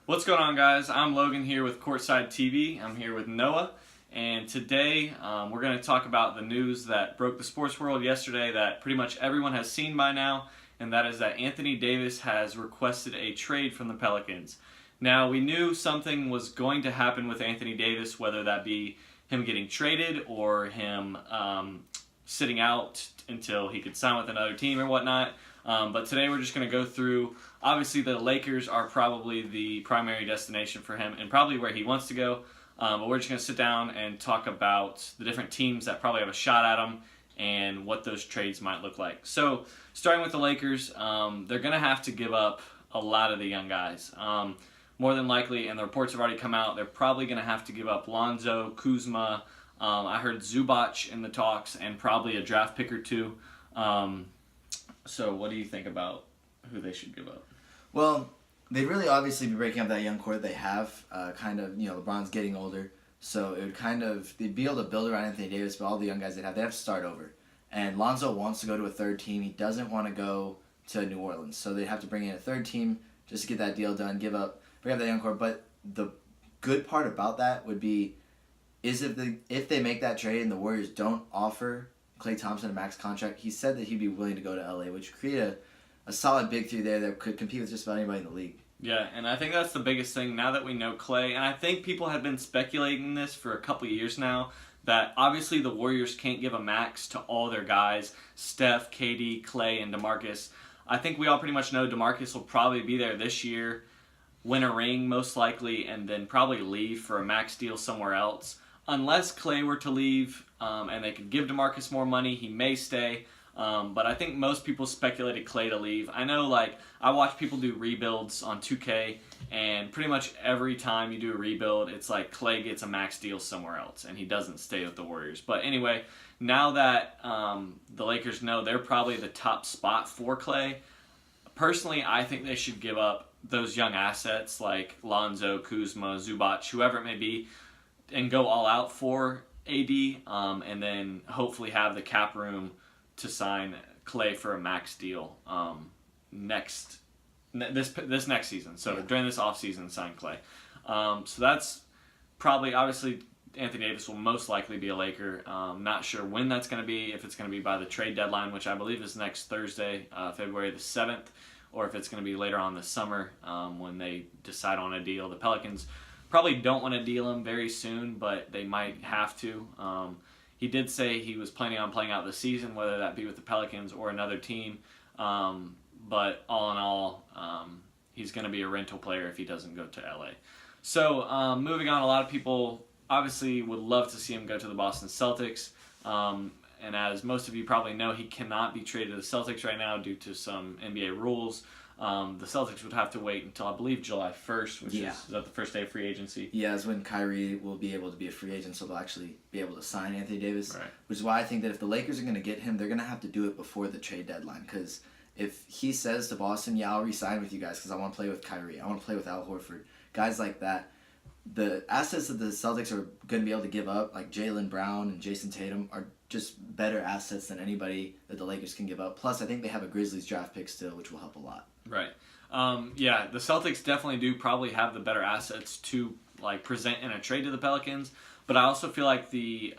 What's going on, guys? I'm Logan here with Courtside TV. I'm here with Noah, and today we're going to talk about the news that broke the sports world yesterday that pretty much everyone has seen by now, and that is that Anthony Davis has requested a trade from the Pelicans. Now, we knew something was going to happen with Anthony Davis, whether that be him getting traded or him sitting out until he could sign with another team or whatnot. But today we're just going to go through, obviously the Lakers are probably the primary destination for him and probably where he wants to go. But we're just going to sit down and talk about the different teams that probably have a shot at him and what those trades might look like. So starting with the Lakers, they're going to have to give up a lot of the young guys. More than likely, and the reports have already come out, they're probably going to have to give up Lonzo, Kuzma. I heard Zubac in the talks and probably a draft pick or two. So what do you think about who they should give up? Well, they'd really obviously be breaking up that young core they have. LeBron's getting older, so it would they'd be able to build around Anthony Davis, but all the young guys they'd have to start over. And Lonzo wants to go to a third team. He doesn't want to go to New Orleans, so they'd have to bring in a third team just to get that deal done, bring up that young core. But the good part about that would be is if they make that trade and the Warriors don't offer Klay Thompson a max contract, he said that he'd be willing to go to LA, which would create a solid big three there that could compete with just about anybody in the league. Yeah, and I think that's the biggest thing now that we know Klay, and I think people have been speculating this for a couple of years now, that obviously the Warriors can't give a max to all their guys, Steph, KD, Klay, and DeMarcus. I think we all pretty much know DeMarcus will probably be there this year, win a ring most likely, and then probably leave for a max deal somewhere else. Unless Klay were to leave and they could give DeMarcus more money, he may stay. But I think most people speculated Klay to leave. I know, I watch people do rebuilds on 2K, and pretty much every time you do a rebuild, it's like Klay gets a max deal somewhere else, and he doesn't stay with the Warriors. But anyway, now that the Lakers know they're probably the top spot for Klay, personally, I think they should give up those young assets like Lonzo, Kuzma, Zubac, whoever it may be, and go all out for AD, and then hopefully have the cap room to sign Klay for a max deal this next season. So during this offseason, sign Klay. So that's probably, obviously, Anthony Davis will most likely be a Laker. Not sure when that's going to be, if it's going to be by the trade deadline, which I believe is next Thursday, February the 7th, or if it's going to be later on this summer when they decide on a deal. The Pelicans probably don't want to deal him very soon, but they might have to. He did say he was planning on playing out the season, whether that be with the Pelicans or another team. But all in all, he's going to be a rental player if he doesn't go to LA. So moving on, a lot of people obviously would love to see him go to the Boston Celtics. And as most of you probably know, he cannot be traded to the Celtics right now due to some NBA rules. The Celtics would have to wait until, I believe, July 1st, which is that the first day of free agency? Yeah, is when Kyrie will be able to be a free agent, so they'll actually be able to sign Anthony Davis. Right. Which is why I think that if the Lakers are going to get him, they're going to have to do it before the trade deadline. Because if he says to Boston, yeah, I'll re-sign with you guys because I want to play with Kyrie, I want to play with Al Horford, guys like that, the assets that the Celtics are going to be able to give up, like Jaylen Brown and Jason Tatum, are just better assets than anybody that the Lakers can give up. Plus, I think they have a Grizzlies draft pick still, which will help a lot. Right. Yeah, the Celtics definitely do probably have the better assets to present in a trade to the Pelicans, but I also feel like the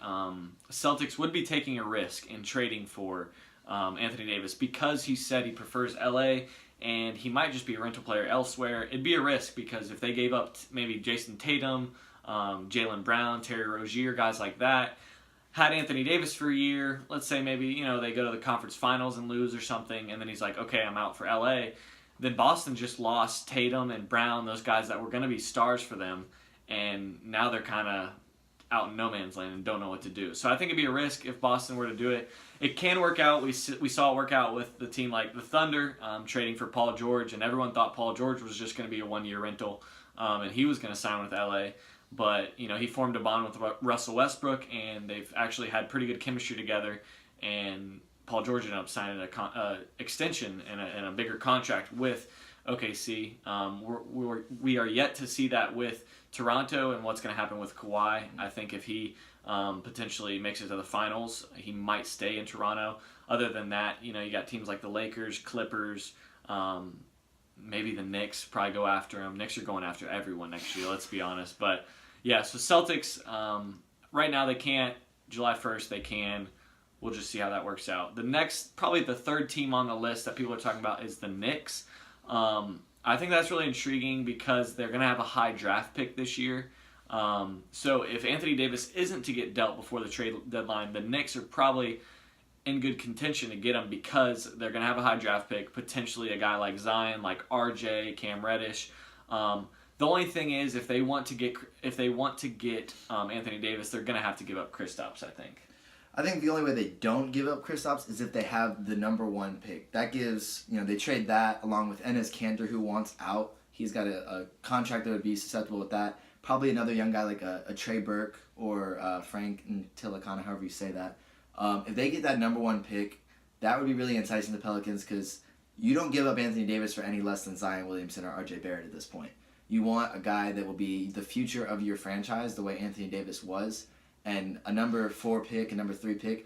Celtics would be taking a risk in trading for Anthony Davis because he said he prefers LA and he might just be a rental player elsewhere. It'd be a risk because if they gave up maybe Jason Tatum, Jaylen Brown, Terry Rozier, guys like that, had Anthony Davis for a year, let's say maybe they go to the conference finals and lose or something, and then he's like, okay, I'm out for LA. Then Boston just lost Tatum and Brown, those guys that were going to be stars for them, and now they're kind of out in no man's land and don't know what to do. So I think it'd be a risk if Boston were to do it. It can work out. We saw it work out with the team like the Thunder trading for Paul George, and everyone thought Paul George was just going to be a one-year rental, and he was going to sign with LA. But he formed a bond with Russell Westbrook, and they've actually had pretty good chemistry together, and Paul George ended up signing an extension and a bigger contract with OKC. We are yet to see that with Toronto and what's going to happen with Kawhi. I think if he potentially makes it to the finals, he might stay in Toronto. Other than that, you got teams like the Lakers, Clippers, maybe the Knicks probably go after him. Knicks are going after everyone next year, let's be honest. But yeah, so Celtics, right now they can't. July 1st they can. We'll just see how that works out. The next, probably the third team on the list that people are talking about is the Knicks. I think that's really intriguing because they're going to have a high draft pick this year. So if Anthony Davis isn't to get dealt before the trade deadline, the Knicks are probably in good contention to get him because they're going to have a high draft pick, potentially a guy like Zion, like RJ, Cam Reddish. The only thing is, if they want to get Anthony Davis, they're going to have to give up Kristaps, I think. I think the only way they don't give up Kristaps is if they have the number 1 pick. That gives, they trade that along with Enes Kanter, who wants out. He's got a contract that would be susceptible with that. Probably another young guy like a Trey Burke or Frank Ntilikana, however you say that. If they get that number 1 pick, that would be really enticing the Pelicans because you don't give up Anthony Davis for any less than Zion Williamson or RJ Barrett at this point. You want a guy that will be the future of your franchise the way Anthony Davis was. And a number 4 pick, a number 3 pick,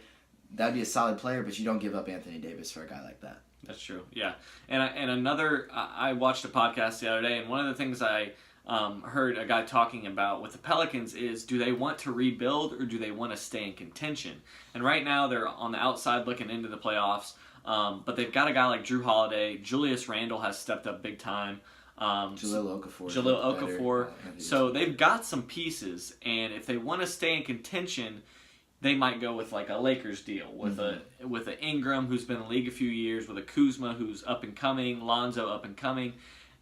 that'd be a solid player, but you don't give up Anthony Davis for a guy like that. That's true, yeah. I watched a podcast the other day, and one of the things I heard a guy talking about with the Pelicans is, do they want to rebuild or do they want to stay in contention? And right now they're on the outside looking into the playoffs, but they've got a guy like Drew Holiday. Julius Randle has stepped up big time. Jahlil Okafor. So they've got some pieces, and if they want to stay in contention, they might go with like a Lakers deal with a Ingram who's been in the league a few years, with a Kuzma who's up and coming, Lonzo up and coming.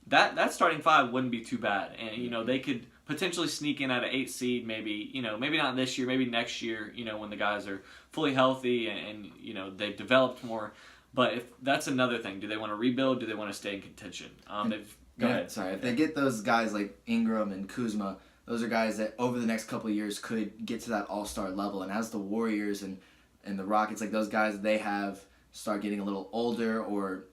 That starting 5 wouldn't be too bad, and they could potentially sneak in at an 8 seed, maybe maybe not this year, maybe next year, when the guys are fully healthy and they've developed more. But if that's another thing, do they want to rebuild? Do they want to stay in contention? Go ahead. Sorry. If they get those guys like Ingram and Kuzma, those are guys that over the next couple of years could get to that all-star level. And as the Warriors and the Rockets, like those guys they have start getting a little older, or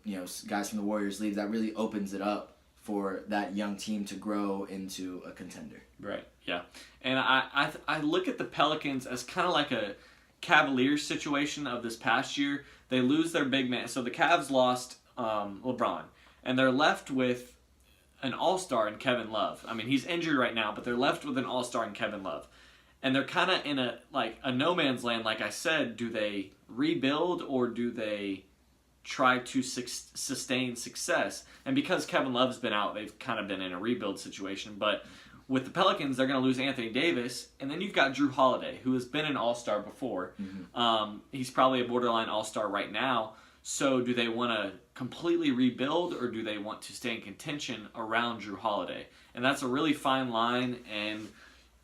guys from the Warriors leave, that really opens it up for that young team to grow into a contender. Right. Yeah. And I look at the Pelicans as kind of like a Cavaliers situation of this past year. They lose their big man. So the Cavs lost LeBron, and they're left with an all-star in Kevin Love. I mean, he's injured right now, but they're left with an all-star in Kevin Love. And they're kind of in a no man's land, like I said. Do they rebuild or do they try to sustain success? And because Kevin Love's been out, they've kind of been in a rebuild situation. But with the Pelicans, they're going to lose Anthony Davis, and then you've got Drew Holiday, who has been an all-star before. Mm-hmm. He's probably a borderline all-star right now. So do they want to completely rebuild or do they want to stay in contention around Drew Holiday? And that's a really fine line, and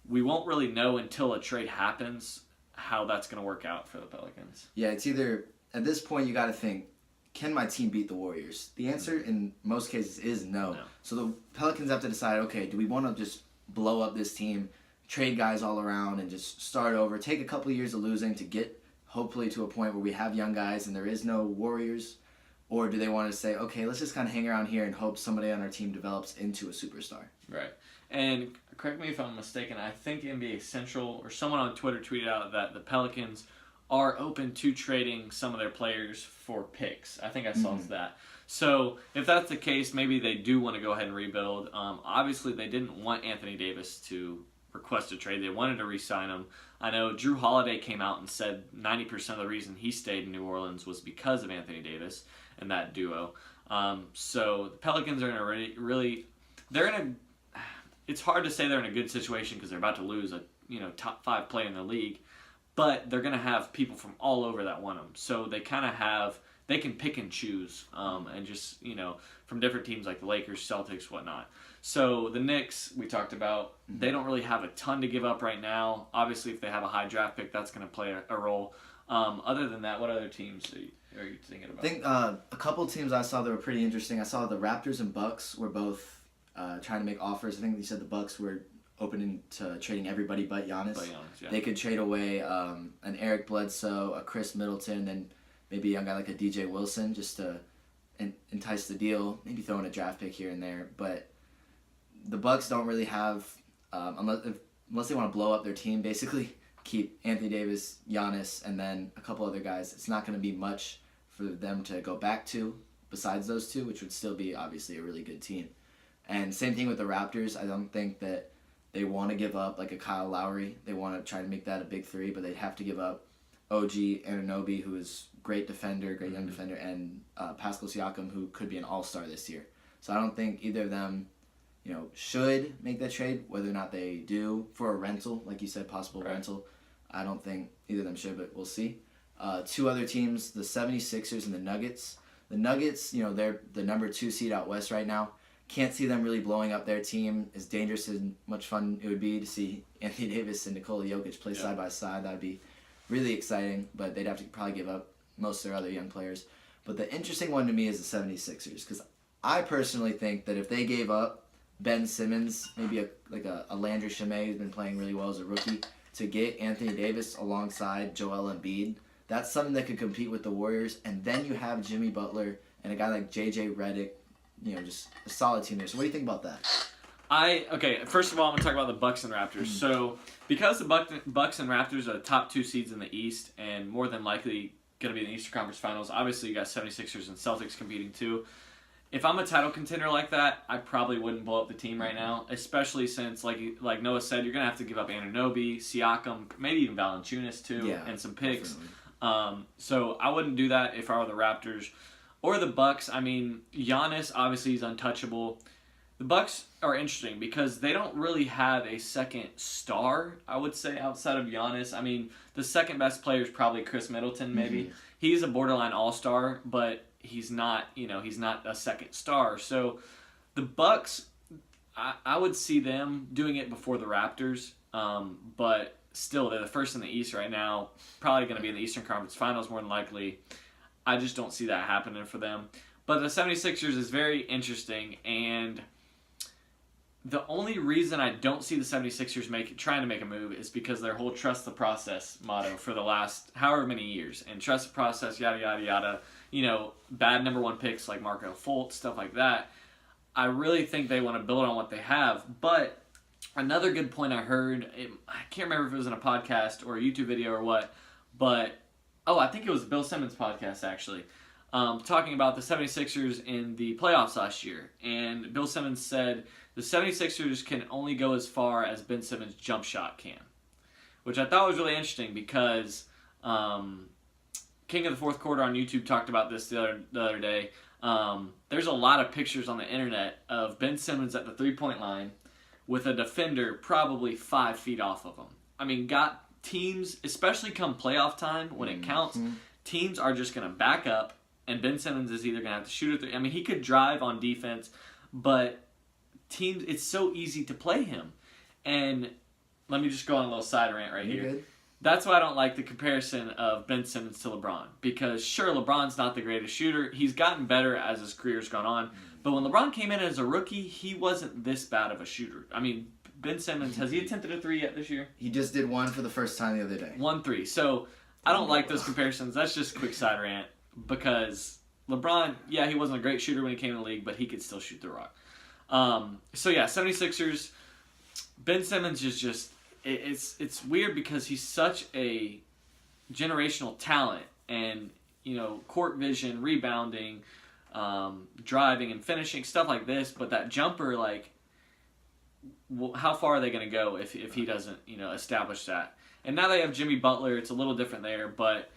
we won't really know until a trade happens how that's going to work out for the Pelicans. Yeah, it's either, at this point you got to think, can my team beat the Warriors? The answer in most cases is no. So the Pelicans have to decide, okay, do we want to just blow up this team, trade guys all around, and just start over, take a couple of years of losing to get hopefully to a point where we have young guys and there is no Warriors? Or do they want to say, okay, let's just kind of hang around here and hope somebody on our team develops into a superstar? Right. And correct me if I'm mistaken, I think NBA Central or someone on Twitter tweeted out that the Pelicans are open to trading some of their players for picks. I think I saw that. So if that's the case, maybe they do want to go ahead and rebuild. Obviously, they didn't want Anthony Davis to request a trade. They wanted to re-sign him. I know Drew Holiday came out and said 90% of the reason he stayed in New Orleans was because of Anthony Davis and that duo. So the Pelicans are in a it's hard to say they're in a good situation because they're about to lose a top 5 player in the league, but they're going to have people from all over that want them. So they kind of they can pick and choose and just, from different teams like the Lakers, Celtics, whatnot. So the Knicks, we talked about, they don't really have a ton to give up right now. Obviously, if they have a high draft pick, that's going to play a role. Other than that, what other teams are you thinking about? I think a couple teams I saw that were pretty interesting. I saw the Raptors and Bucks were both trying to make offers. I think they said the Bucks were open to trading everybody but Giannis. Yeah. They could trade away an Eric Bledsoe, a Chris Middleton, and maybe a young guy like a DJ Wilson just to entice the deal. Maybe throw in a draft pick here and there. But the Bucks don't really have, unless they want to blow up their team, basically keep Anthony Davis, Giannis, and then a couple other guys. It's not going to be much for them to go back to besides those two, which would still be obviously a really good team. And same thing with the Raptors. I don't think that they want to give up like a Kyle Lowry. They want to try to make that a big three, but they'd have to give up OG Anunoby, who is great defender, great young defender, and Pascal Siakam, who could be an all-star this year. So I don't think either of them, should make that trade. Whether or not they do for a rental, like you said, possible rental, I don't think either of them should, but we'll see. Two other teams, the 76ers and the Nuggets. The Nuggets, they're the number 2 seed out west right now. Can't see them really blowing up their team. As dangerous and much fun it would be to see Anthony Davis and Nikola Jokic play side by side. That would be really exciting, but they'd have to probably give up most of their other young players. But the interesting one to me is the 76ers, because I personally think that if they gave up Ben Simmons, maybe a Landry Shamet who's been playing really well as a rookie, to get Anthony Davis alongside Joel Embiid, that's something that could compete with the Warriors. And then you have Jimmy Butler and a guy like JJ Redick, just a solid team there. So what do you think about that? First of all, I'm going to talk about the Bucks and Raptors. So, because the Bucks and Raptors are the top 2 seeds in the East and more than likely going to be in the Eastern Conference Finals, obviously you got 76ers and Celtics competing too. If I'm a title contender like that, I probably wouldn't blow up the team right now, especially since, like Noah said, you're going to have to give up Anunoby, Siakam, maybe even Valanciunas too, and some picks. So I wouldn't do that if I were the Raptors. Or the Bucks. I mean, Giannis obviously is untouchable. The Bucks are interesting because they don't really have a second star, I would say, outside of Giannis. I mean, the second best player is probably Chris Middleton, maybe. Mm-hmm. He's a borderline all-star, but he's not a second star. So the Bucks, I would see them doing it before the Raptors, but still, they're the first in the East right now, probably going to be in the Eastern Conference Finals more than likely. I just don't see that happening for them. But the 76ers is very interesting, and the only reason I don't see the 76ers trying to make a move is because their whole trust the process motto for the last however many years. And trust the process, yada, yada, yada. Bad number 1 picks like Markelle Fultz, stuff like that. I really think they want to build on what they have. But another good point I heard, I can't remember if it was in a podcast or a YouTube video or what, but I think it was Bill Simmons' podcast, actually, talking about the 76ers in the playoffs last year. And Bill Simmons said the 76ers can only go as far as Ben Simmons' jump shot can, which I thought was really interesting because King of the Fourth Quarter on YouTube talked about this the other day. There's a lot of pictures on the internet of Ben Simmons at the three-point line with a defender probably 5 feet off of him. I mean, teams, especially come playoff time, when it counts, teams are just going to back up, and Ben Simmons is either going to have to shoot a three. I mean, he could drive on defense, but teams, it's so easy to play him. And let me just go on a little side rant right here. Good. That's why I don't like the comparison of Ben Simmons to LeBron. Because, sure, LeBron's not the greatest shooter. He's gotten better as his career's gone on. But when LeBron came in as a rookie, he wasn't this bad of a shooter. I mean, Ben Simmons, has he attempted a 3 yet this year? He just did 1 for the first time the other day. 1 3. So I don't like those comparisons. That's just a quick side rant because LeBron, he wasn't a great shooter when he came in the league, but he could still shoot the rock. 76ers, Ben Simmons is just, it's weird because he's such a generational talent and, court vision, rebounding, driving and finishing, stuff like this, but that jumper, how far are they going to go if he doesn't, establish that? And now they have Jimmy Butler. It's a little different there, but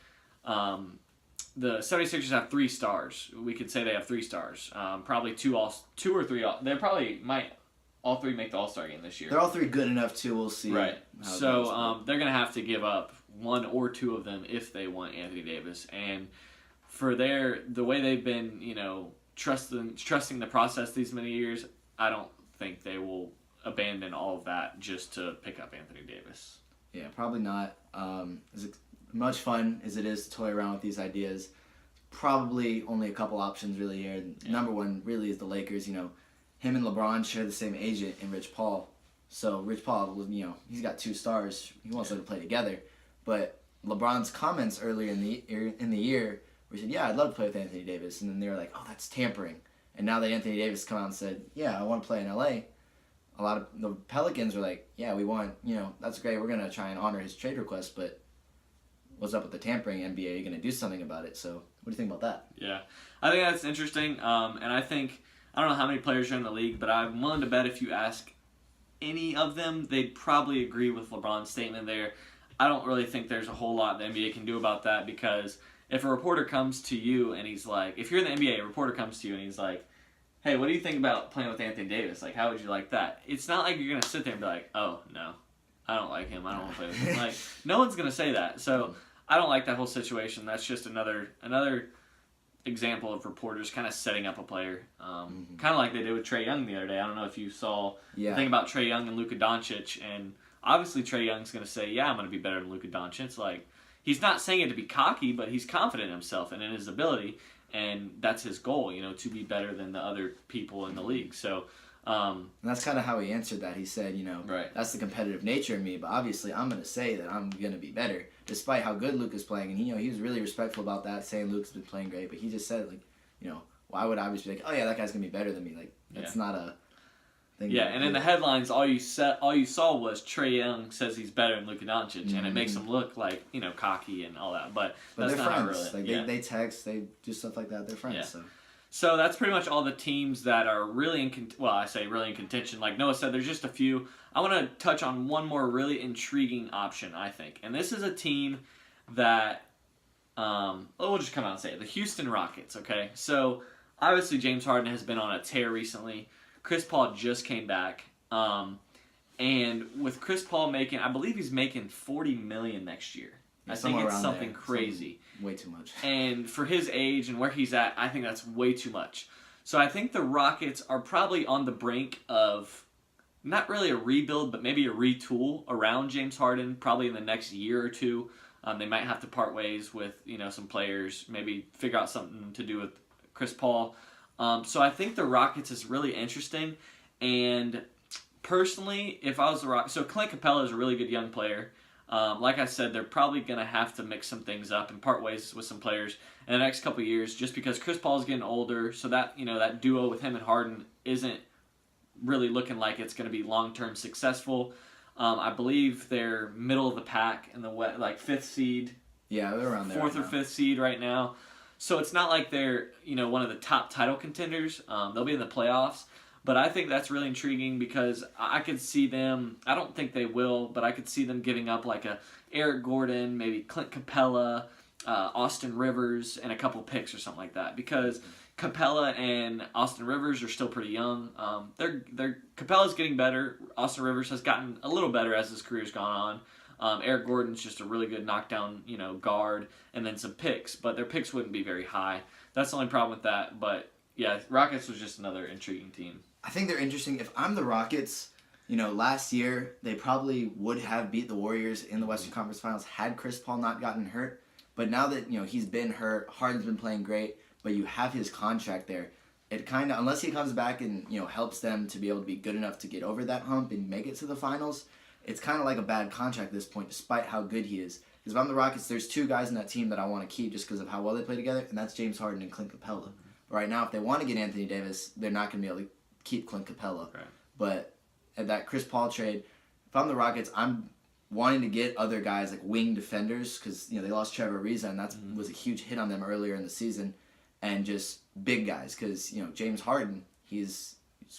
the 76ers have 3 stars. We could say they have 3 stars. Probably 2 or 3. They probably might all 3 make the All-Star game this year. They're all 3 good enough too. We'll see. Right. So they're going to have to give up 1 or 2 of them if they want Anthony Davis. And for the way they've been, trusting the process these many years, I don't think they will abandon all of that just to pick up Anthony Davis. Yeah, probably not. As much fun as it is to toy around with these ideas, probably only a couple options really here. Yeah. Number 1 really is the Lakers. Him and LeBron share the same agent in Rich Paul. So Rich Paul, he's got 2 stars. He wants them to play together. But LeBron's comments earlier in the year, where he said, "Yeah, I'd love to play with Anthony Davis," and then they were like, "Oh, that's tampering." And now that Anthony Davis come out and said, "Yeah, I want to play in LA," a lot of the Pelicans were like, "Yeah, we want, that's great. We're gonna try and honor his trade request, but what's up with the tampering, NBA? Are you going to do something about it? So, what do you think about that? Yeah, I think that's interesting. And I think, I don't know how many players are in the league, but I'm willing to bet if you ask any of them, they'd probably agree with LeBron's statement there. I don't really think there's a whole lot the NBA can do about that, because if a reporter comes to you and he's like, if you're in the NBA, a reporter comes to you and he's like, hey, what do you think about playing with Anthony Davis? Like, how would you like that? It's not like you're going to sit there and be like, oh, no, I don't like him. I don't want to play with him. Like, no one's going to say that. So I don't like that whole situation. That's just another example of reporters kind of setting up a player. Kind of like they did with Trae Young the other day. I don't know if you saw the thing about Trae Young and Luka Doncic. And obviously Trae Young's going to say, yeah, I'm going to be better than Luka Doncic. Like, he's not saying it to be cocky, but he's confident in himself and in his ability. And that's his goal, to be better than the other people in the league. So, and that's kind of how he answered that. He said, right. That's the competitive nature in me, but obviously I'm going to say that I'm going to be better, despite how good Luka's playing. And he was really respectful about that, saying Luka's been playing great. But he just said, why would I always be like, oh yeah, that guy's going to be better than me? Like, that's not a thing. Yeah, and in the headlines, all you saw was Trae Young says he's better than Luka Doncic, and it makes him look like cocky and all that. But that's they're not friends. really. They text, they do stuff like that. They're friends. Yeah. So that's pretty much all the teams that are really I say really in contention. Like Noah said, there's just a few. I want to touch on one more really intriguing option, I think, and this is a team that we'll just come out and say it. The Houston Rockets. Okay, so obviously James Harden has been on a tear recently. Chris Paul just came back, and with Chris Paul I believe he's making $40 million next year. I think it's something crazy. Way too much. And for his age and where he's at, I think that's way too much. So I think the Rockets are probably on the brink of not really a rebuild, but maybe a retool around James Harden. Probably in the next year or two, they might have to part ways with some players. Maybe figure out something to do with Chris Paul. So I think the Rockets is really interesting. And personally, if I was the Rockets, so Clint Capella is a really good young player. Like I said, they're probably going to have to mix some things up and part ways with some players in the next couple of years, just because Chris Paul is getting older. So that that duo with him and Harden isn't really looking like it's going to be long-term successful. I believe they're middle of the pack in the West, like 5th seed. Yeah, they're around there. 4th or 5th seed right now. So it's not like they're one of the top title contenders. They'll be in the playoffs. But I think that's really intriguing because I could see them, I don't think they will, but I could see them giving up like a Eric Gordon, maybe Clint Capella, Austin Rivers, and a couple picks or something like that. Because Capella and Austin Rivers are still pretty young. Capella's getting better. Austin Rivers has gotten a little better as his career's gone on. Eric Gordon's just a really good knockdown, guard, and then some picks. But their picks wouldn't be very high. That's the only problem with that. But yeah, Rockets was just another intriguing team. I think they're interesting. If I'm the Rockets, last year they probably would have beat the Warriors in the Western Conference Finals had Chris Paul not gotten hurt. But now that, he's been hurt, Harden's been playing great, but you have his contract there. It kind of, unless he comes back and, helps them to be able to be good enough to get over that hump and make it to the finals, it's kind of like a bad contract at this point, despite how good he is. Because if I'm the Rockets, there's 2 guys in that team that I want to keep just because of how well they play together, and that's James Harden and Clint Capella. Right now, if they want to get Anthony Davis, they're not going to be able to keep Clint Capella. Right. But at that Chris Paul trade, if I'm the Rockets, I'm wanting to get other guys like wing defenders because they lost Trevor Ariza, and that was a huge hit on them earlier in the season, and just big guys because James Harden, he's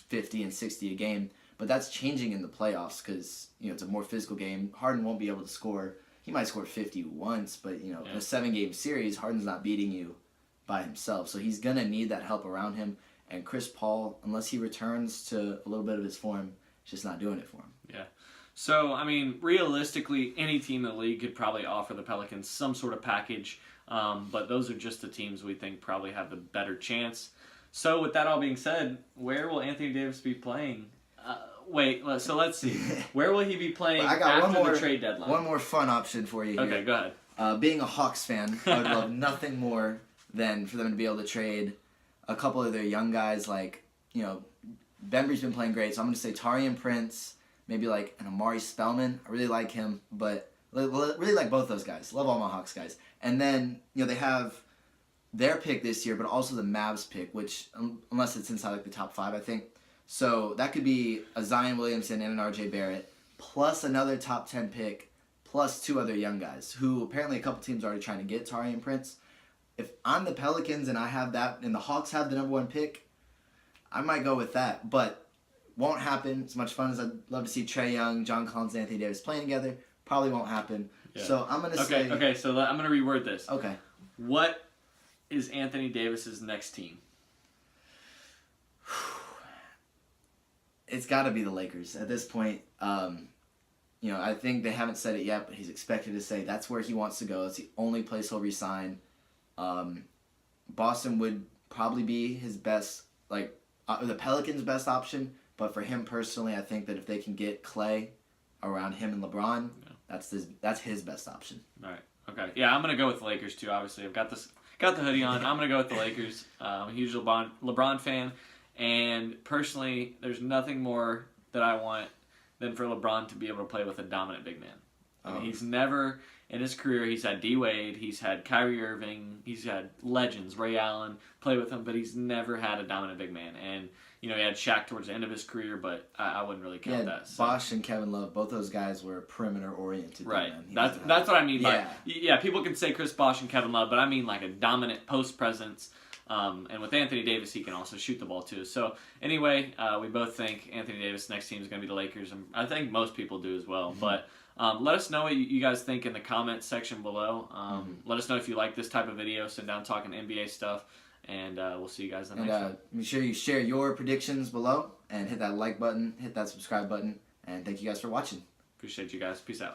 50 and 60 a game, but that's changing in the playoffs because it's a more physical game. Harden won't be able to score. He might score 50 once, but in a 7-game series, Harden's not beating you by himself, so he's gonna need that help around him. And Chris Paul, unless he returns to a little bit of his form, is just not doing it for him. Yeah. So, I mean, realistically, any team in the league could probably offer the Pelicans some sort of package, but those are just the teams we think probably have the better chance. So, with that all being said, where will Anthony Davis be playing? Let's see. Where will he be playing after the trade deadline? One more fun option for you here. Okay, go ahead. Being a Hawks fan, I would love nothing more than for them to be able to trade a couple of their young guys, like, Bembry's been playing great, so I'm going to say Taurean Prince, maybe like an Amari Spellman. I really like him, but really like both those guys. Love all my Hawks guys. And then, they have their pick this year, but also the Mavs pick, which, unless it's inside like the top 5, I think. So that could be a Zion Williamson and an RJ Barrett, plus another top 10 pick, plus 2 other young guys who apparently a couple teams are already trying to get Taurean Prince. If I'm the Pelicans and I have that, and the Hawks have the number 1 pick, I might go with that. But won't happen. As much fun as I'd love to see Trae Young, John Collins, and Anthony Davis playing together, probably won't happen. Yeah. So I'm going to say... Okay, so I'm going to reword this. Okay. What is Anthony Davis's next team? It's got to be the Lakers. At this point, I think they haven't said it yet, but he's expected to say that's where he wants to go. It's the only place he'll resign. Boston would probably be his best, the Pelicans' best option. But for him personally, I think that if they can get Clay around him and LeBron, that's his best option. All right. Okay. Yeah, I'm gonna go with the Lakers too. Obviously, I've got the hoodie on. I'm gonna go with the Lakers. I'm a huge LeBron fan. And personally, there's nothing more that I want than for LeBron to be able to play with a dominant big man. I mean, he's never, in his career, he's had D. Wade, he's had Kyrie Irving, he's had legends, Ray Allen, play with him, but he's never had a dominant big man. And, he had Shaq towards the end of his career, but I wouldn't really count that. So. Bosh and Kevin Love, both those guys were perimeter-oriented. Right. That's what I mean by, people can say Chris Bosh and Kevin Love, but I mean like a dominant post presence. And with Anthony Davis, he can also shoot the ball too. So anyway, we both think Anthony Davis' next team is going to be the Lakers, and I think most people do as well. But let us know what you guys think in the comments section below. Let us know if you like this type of video. Send down talking NBA stuff, and we'll see you guys in the next one. Make sure you share your predictions below, and hit that like button, hit that subscribe button, and thank you guys for watching. Appreciate you guys. Peace out.